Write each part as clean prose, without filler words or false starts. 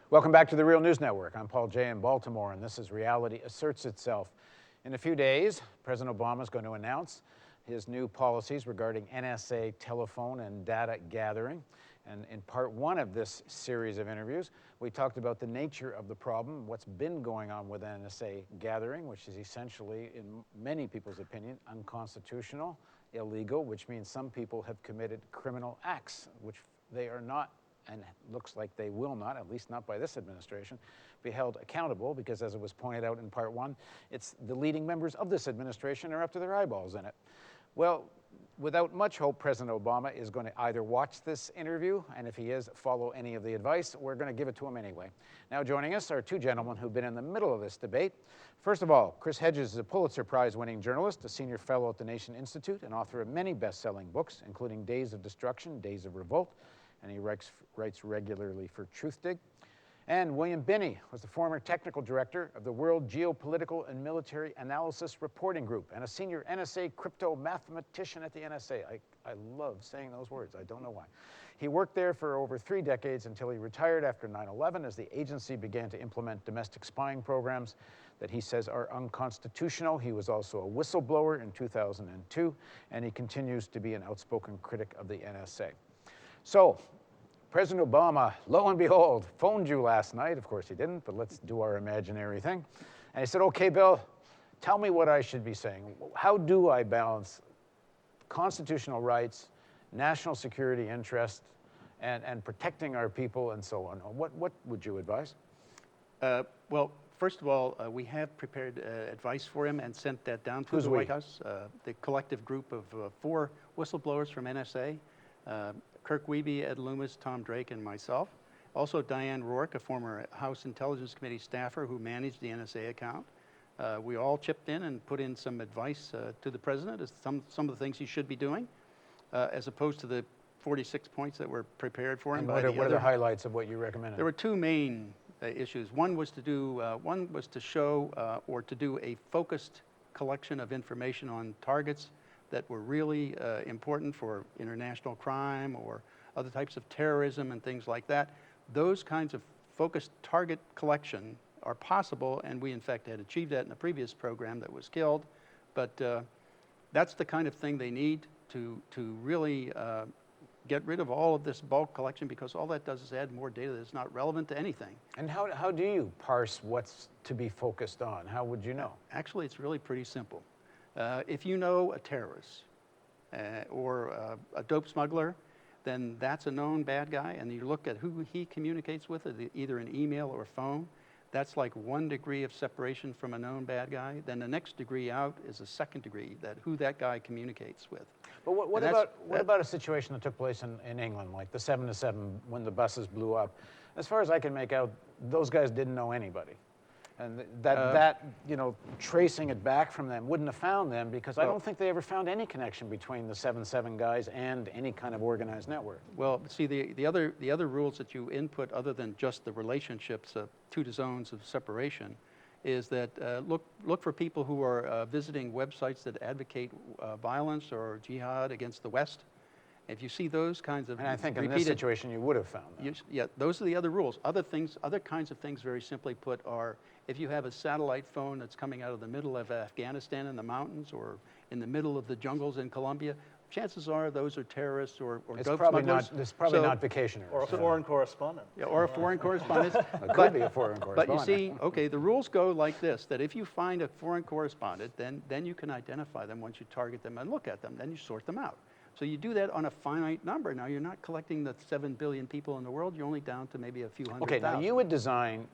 Welcome back to the Real News Network. I'm Paul Jay in Baltimore, and this is Reality Asserts Itself. In a few days, President Obama is going to announce his new policies regarding NSA telephone and data gathering. And in part one of this series of interviews, we talked about the nature of the problem, what's been going on with NSA gathering, which is essentially, in many people's opinion, unconstitutional, illegal, which means some people have committed criminal acts, which they are not, and it looks like they will not, at least not by this administration, be held accountable, because as it was pointed out in part one, it's the leading members of this administration are up to their eyeballs in it. Well, without much hope, President Obama is going to either watch this interview, and if he is, follow any of the advice. We're going to give it to him anyway. Now joining us are two gentlemen who've been in the middle of this debate. First of all, Chris Hedges is a Pulitzer Prize-winning journalist, a senior fellow at the Nation Institute, and author of many best-selling books, including Days of Destruction, Days of Revolt, and he writes regularly for Truthdig. And William Binney was the former technical director of the World Geopolitical and Military Analysis Reporting Group and a senior NSA crypto mathematician at the NSA. I love saying those words. I don't know why. He worked there for over 3 decades until he retired after 9/11 as the agency began to implement domestic spying programs that he says are unconstitutional. He was also a whistleblower in 2002, and he continues to be an outspoken critic of the NSA. So, President Obama, lo and behold, phoned you last night. Of course he didn't, but let's do our imaginary thing. And he said, okay, Bill, tell me what I should be saying. How do I balance constitutional rights, national security interest, and protecting our people and so on? What would you advise? Well, first of all, we have prepared advice for him and sent that down to the White House. The collective group of 4 whistleblowers from NSA, Kirk Wiebe, Ed Loomis, Tom Drake, and myself. Also Diane Rourke, a former House Intelligence Committee staffer who managed the NSA account. We all chipped in and put in some advice to the president as some of the things he should be doing, as opposed to the 46 points that were prepared for him. And what are the highlights of what you recommended? There were 2 main issues. One was to show or to do a focused collection of information on targets that were really important for international crime or other types of terrorism and things like that. Those kinds of focused target collection are possible, and we in fact had achieved that in a previous program that was killed. But that's the kind of thing they need to really get rid of all of this bulk collection, because all that does is add more data that's not relevant to anything. And how do you parse what's to be focused on? How would you know? Actually, it's really pretty simple. If you know a terrorist or a dope smuggler, then that's a known bad guy, and you look at who he communicates with, either an email or phone. That's like 1 degree of separation from a known bad guy. Then the next degree out is a 2nd degree, who that guy communicates with. But what about a situation that took place in England, like the 7-7 when the buses blew up? As far as I can make out, those guys didn't know anybody. And tracing it back from them wouldn't have found them, because I don't think they ever found any connection between the 7-7 guys and any kind of organized network. Well, see, the other rules that you input, other than just the relationships, 2 zones of separation, is that look for people who are visiting websites that advocate violence or jihad against the West. If you see those kinds of and I think in this situation you would have found that. Yeah, those are the other rules. Other kinds of things, very simply put, are if you have a satellite phone that's coming out of the middle of Afghanistan in the mountains or in the middle of the jungles in Colombia, chances are those are terrorists or dope smugglers. It's probably not vacationers. Or a foreign correspondent. Yeah, or a foreign correspondent. It could be a foreign correspondent. But you see, okay, the rules go like this, that if you find a foreign correspondent, then you can identify them once you target them and look at them. Then you sort them out. So you do that on a finite number. Now, you're not collecting the 7 billion people in the world. You're only down to maybe a few hundred thousand. Okay, now you would design,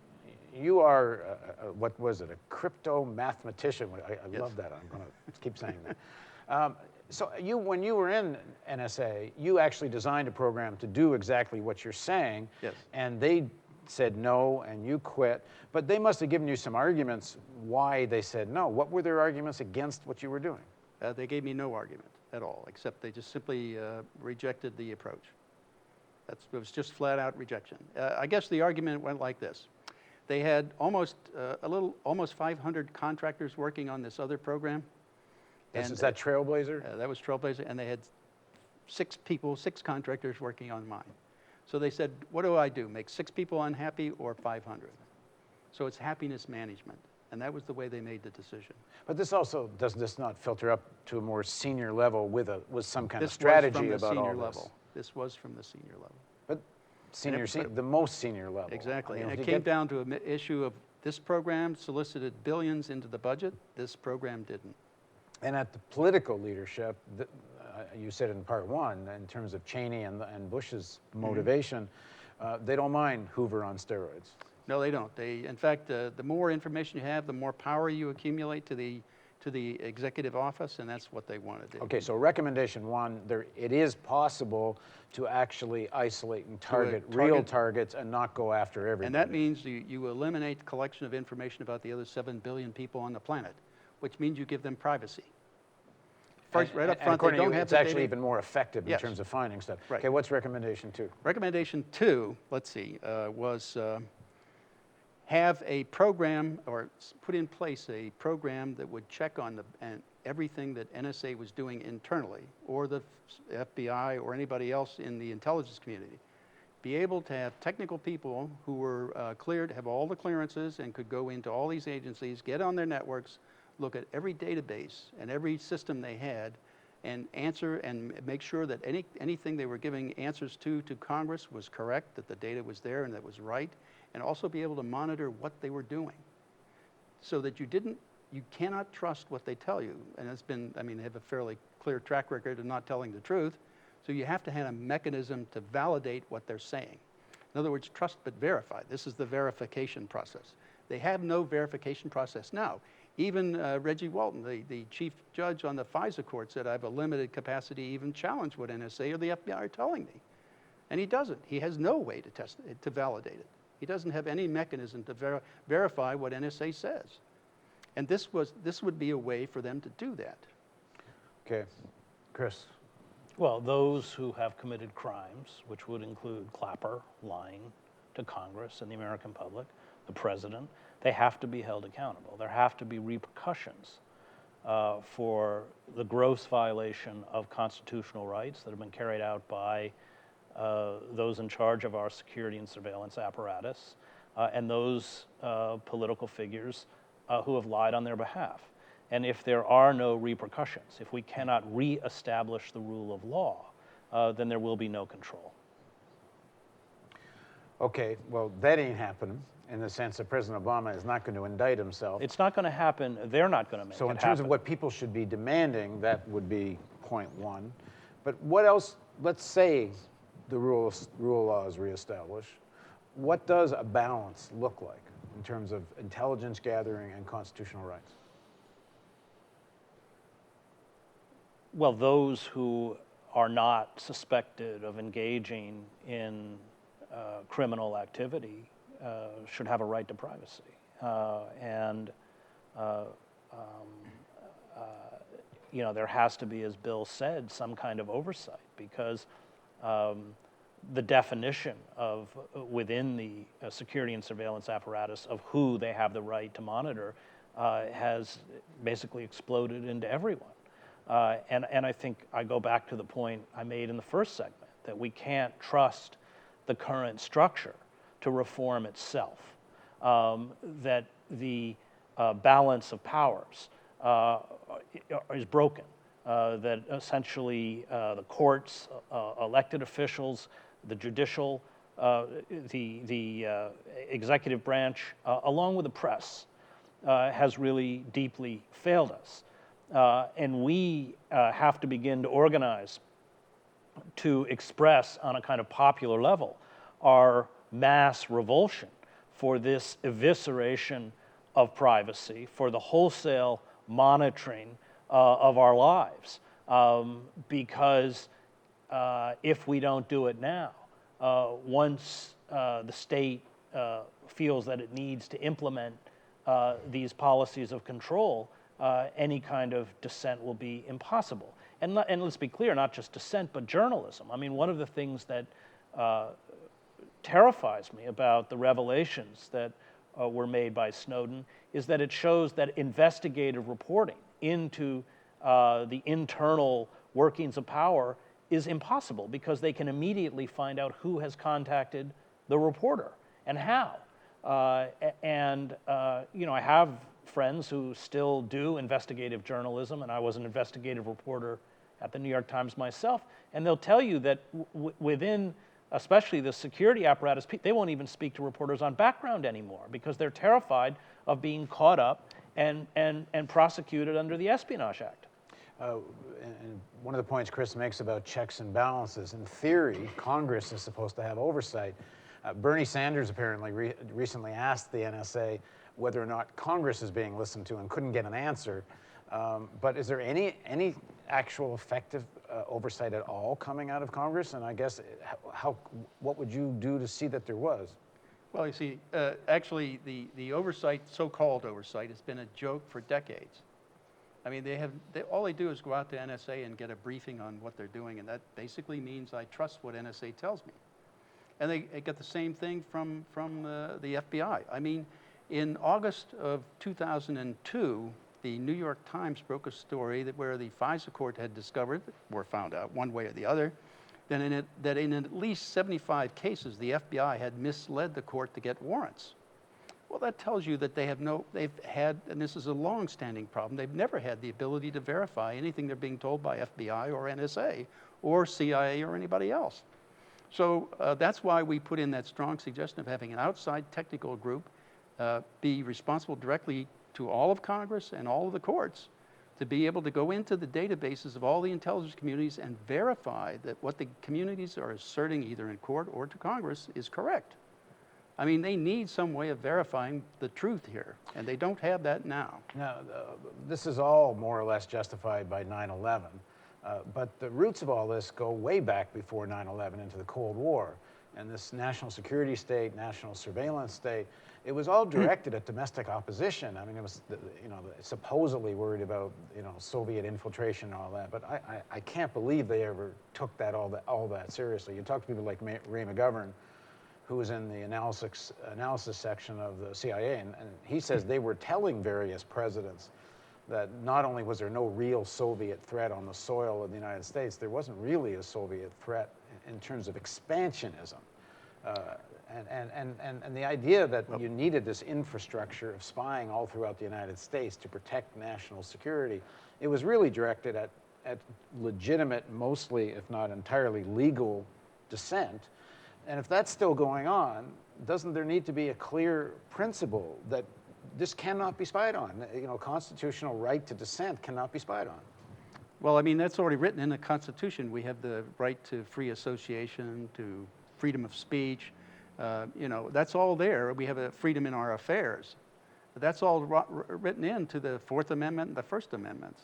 you are, what was it, a crypto mathematician. I love that. I'm going to keep saying that. So when you were in NSA, you actually designed a program to do exactly what you're saying. Yes. And they said no, and you quit. But they must have given you some arguments why they said no. What were their arguments against what you were doing? They gave me no argument at all, except they just simply rejected the approach. It was just flat out rejection. I guess the argument went like this. They had almost 500 contractors working on this other program. Is that Trailblazer? That was Trailblazer, and they had 6 contractors working on mine. So they said, what do I do? Make 6 people unhappy or 500? So it's happiness management. And that was the way they made the decision. But this also, does this not filter up to a more senior level with some kind of This was strategy from the about senior all this? level. This was from the senior level. But the most senior level. Exactly. I mean, And if it you came down to an issue of this program solicited billions into the budget. This program didn't. And at the political leadership, you said in part one, in terms of Cheney and Bush's motivation, they don't mind Hoover on steroids. No, they don't. In fact, the more information you have, the more power you accumulate to the executive office, and that's what they want to do. Okay, so recommendation one, it is possible to actually isolate and target real targets and not go after everybody. And that means you eliminate collection of information about the other 7 billion people on the planet, which means you give them privacy. First, right up front, they don't have it's the actually data. even more effective in Yes. terms of finding stuff. Right. Okay, what's recommendation two? Recommendation 2, let's see, was have a program or put in place a program that would check on everything that NSA was doing internally, or the FBI or anybody else in the intelligence community. Be able to have technical people who were cleared, have all the clearances, and could go into all these agencies, get on their networks, look at every database and every system they had, and answer and make sure that anything they were giving answers to Congress was correct, that the data was there and that was right, and also be able to monitor what they were doing, so that you cannot trust what they tell you. And it's been, they have a fairly clear track record of not telling the truth, so you have to have a mechanism to validate what they're saying. In other words, trust but verify. This is the verification process. They have no verification process now. Even Reggie Walton, the chief judge on the FISA court, said, I have a limited capacity to even challenge what NSA or the FBI are telling me. And he doesn't. He has no way to test it, to validate it. He doesn't have any mechanism to verify what NSA says. And this would be a way for them to do that. Okay, Chris. Well, those who have committed crimes, which would include Clapper lying to Congress and the American public, the president, they have to be held accountable. There have to be repercussions for the gross violation of constitutional rights that have been carried out by those in charge of our security and surveillance apparatus, and those political figures who have lied on their behalf. And if there are no repercussions, if we cannot reestablish the rule of law, then there will be no control. Okay, well, that ain't happening in the sense that President Obama is not going to indict himself. It's not going to happen. They're not going to make it happen. So in terms of what people should be demanding, that would be point one. But what else, let's say the rule of law is reestablished, what does a balance look like in terms of intelligence gathering and constitutional rights? Well, those who are not suspected of engaging in criminal activity should have a right to privacy. There has to be, as Bill said, some kind of oversight, because the definition of within the security and surveillance apparatus of who they have the right to monitor has basically exploded into everyone. And I think I go back to the point I made in the first segment, that we can't trust the current structure to reform itself, that the balance of powers is broken, that essentially the courts, elected officials, the judicial, the executive branch, along with the press, has really deeply failed us. And we have to begin to organize to express on a kind of popular level our mass revulsion for this evisceration of privacy, for the wholesale monitoring of our lives. Because if we don't do it now, once the state feels that it needs to implement these policies of control, any kind of dissent will be impossible. And let's be clear, not just dissent, but journalism. I mean, one of the things that terrifies me about the revelations that were made by Snowden is that it shows that investigative reporting into the internal workings of power is impossible because they can immediately find out who has contacted the reporter and how. You know, I have friends who still do investigative journalism, and I was an investigative reporter at the New York Times myself, and they'll tell you that within, especially the security apparatus, they won't even speak to reporters on background anymore because they're terrified of being caught up and prosecuted under the Espionage Act. And one of the points Chris makes about checks and balances, in theory, Congress is supposed to have oversight. Bernie Sanders apparently recently asked the NSA whether or not Congress is being listened to and couldn't get an answer. But is there any actual effective oversight at all coming out of Congress? And I guess, what would you do to see that there was? Well, you see, actually, the oversight, so-called oversight, has been a joke for decades. I mean, all they do is go out to NSA and get a briefing on what they're doing, and that basically means I trust what NSA tells me. And they get the same thing from the FBI. I mean, in August of 2002, the New York Times broke a story where the FISA court had discovered, or found out one way or the other, that in at least 75 cases, the FBI had misled the court to get warrants. Well, that tells you that they've had, and this is a long-standing problem, they've never had the ability to verify anything they're being told by FBI or NSA or CIA or anybody else. So that's why we put in that strong suggestion of having an outside technical group be responsible directly to all of Congress and all of the courts to be able to go into the databases of all the intelligence communities and verify that what the communities are asserting either in court or to Congress is correct. I mean, they need some way of verifying the truth here, and they don't have that now. Now, this is all more or less justified by 9/11, but the roots of all this go way back before 9/11 into the Cold War. And this national security state, national surveillance state, it was all directed at domestic opposition. I mean, it was, supposedly worried about, Soviet infiltration and all that, but I can't believe they ever took that all that seriously. You talk to people like Ray McGovern, who was in the analysis section of the CIA, and he says they were telling various presidents that not only was there no real Soviet threat on the soil of the United States, there wasn't really a Soviet threat in terms of expansionism. And the idea that you needed this infrastructure of spying all throughout the United States to protect national security, it was really directed at legitimate, mostly, if not entirely legal dissent. And if that's still going on, doesn't there need to be a clear principle that this cannot be spied on? Constitutional right to dissent cannot be spied on. Well, I mean, that's already written in the Constitution. We have the right to free association, to freedom of speech. That's all there. We have a freedom in our affairs. That's all written into the Fourth Amendment and the First Amendments.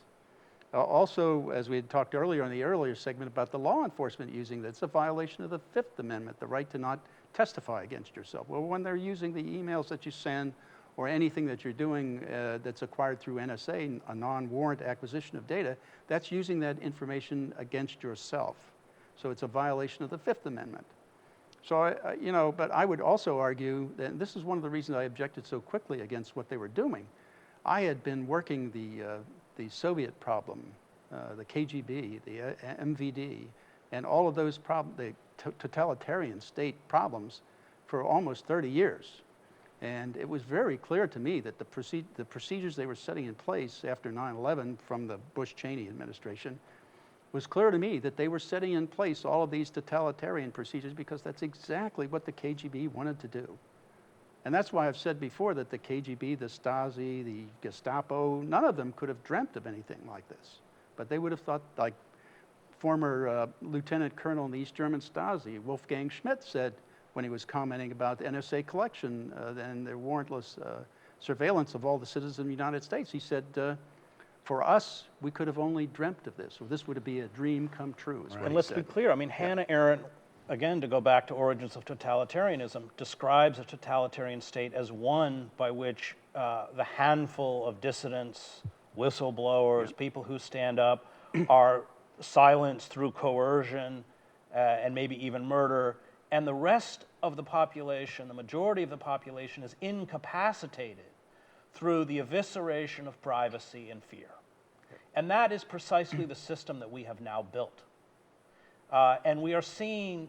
Also, as we had talked earlier in the earlier segment about the law enforcement using that's a violation of the Fifth Amendment, the right to not testify against yourself. Well, when they're using the emails that you send or anything that you're doing that's acquired through NSA, a non-warrant acquisition of data, that's using that information against yourself. So it's a violation of the Fifth Amendment. So, but I would also argue, and this is one of the reasons I objected so quickly against what they were doing. I had been working the Soviet problem, the KGB, the MVD, and all of those the totalitarian state problems for almost 30 years. And it was very clear to me that the procedures they were setting in place after 9/11 from the Bush-Cheney administration was clear to me that they were setting in place all of these totalitarian procedures because that's exactly what the KGB wanted to do. And that's why I've said before that the KGB, the Stasi, the Gestapo, none of them could have dreamt of anything like this. But they would have thought, like former Lieutenant Colonel in the East German Stasi, Wolfgang Schmidt, said when he was commenting about the NSA collection and their warrantless surveillance of all the citizens of the United States. He said, for us, we could have only dreamt of this. Or this would be a dream come true, is what And he let's said. be clear, I mean, Hannah Arendt, again, to go back to origins of totalitarianism, describes a totalitarian state as one by which the handful of dissidents, whistleblowers, people who stand up, are silenced through coercion and maybe even murder, and the rest of the population, the majority of the population, is incapacitated through the evisceration of privacy and fear. And that is precisely the system that we have now built. And we are seeing,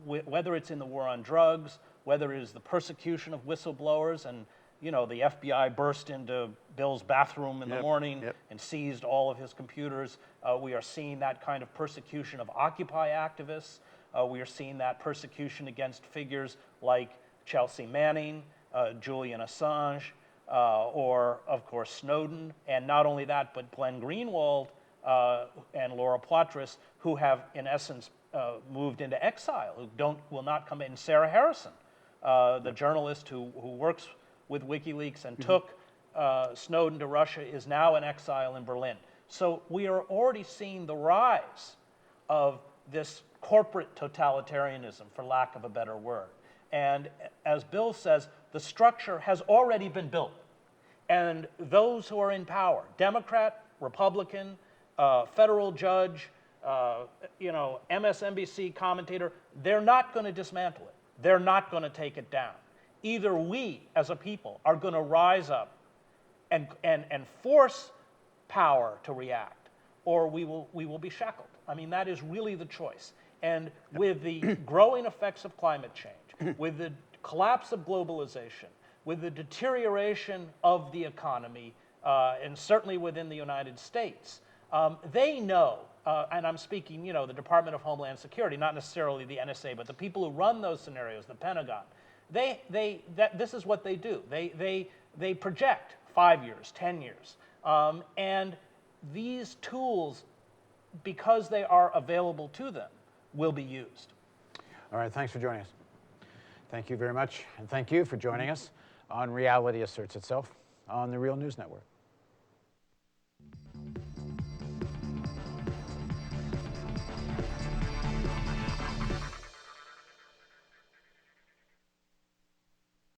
whether it's in the war on drugs, whether it is the persecution of whistleblowers, and the FBI burst into Bill's bathroom in the morning and seized all of his computers. We are seeing that kind of persecution of Occupy activists. We are seeing that persecution against figures like Chelsea Manning, Julian Assange, or, of course, Snowden. And not only that, but Glenn Greenwald and Laura Poitras, who have, in essence, moved into exile, who will not come in. Sarah Harrison, the journalist who works with WikiLeaks and took Snowden to Russia, is now in exile in Berlin. So we are already seeing the rise of this corporate totalitarianism, for lack of a better word. And as Bill says, the structure has already been built. And those who are in power, Democrat, Republican, federal judge, MSNBC commentator, they're not going to dismantle it. They're not going to take it down. Either we, as a people, are going to rise up and force power to react, or we will be shackled. I mean, that is really the choice. And with the growing effects of climate change, with the collapse of globalization, with the deterioration of the economy, and certainly within the United States, they know, and I'm speaking, the Department of Homeland Security, not necessarily the NSA, but the people who run those scenarios, the Pentagon, this is what they do. They project 5 years, 10 years. And these tools, because they are available to them, will be used. All right, thanks for joining us. Thank you very much, and thank you for joining us on Reality Asserts Itself on the Real News Network.